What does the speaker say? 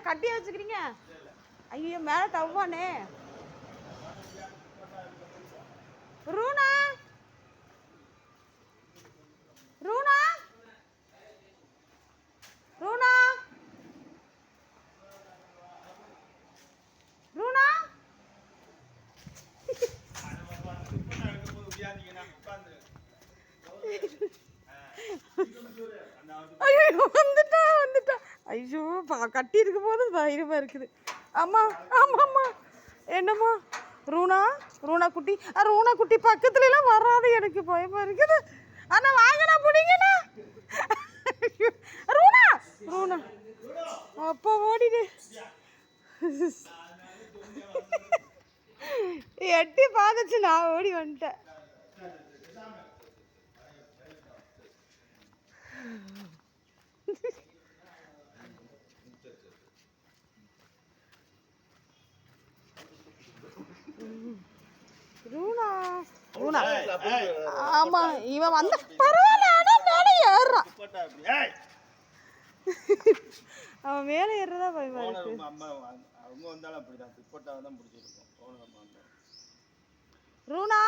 கட்டி வச்சுக்கிறீங்க? ஐயோ மேலே தவ்வானே. ரூனா ரூனா ரூனா ரூனா ஐயோ வந்துட்டா வந்துட்டா. ஐயோ கட்டி இருக்கும் போது தைரியமா இருக்குது. அம்மா ஆமா அம்மா என்னம்மா? ரூனா ரூனா குட்டி ரூனா குட்டி பக்கத்துல எல்லாம் வராது, எனக்கு பயமா இருக்குது. அண்ணா வாங்கண்ணா பிடிங்கண்ணா. ரூனா ரூனா அப்பா ஓடிடு. எட்டி பார்த்துச்சு, நான் ஓடி வந்துட்டேன். ரூனா ரூனா ஆமா இவன் வந்த பரவாயில்ல, ஆனா மேலே ஏறுறான். அவன் மேலே ஏறுறதா பயமா இருக்கு. ரூனா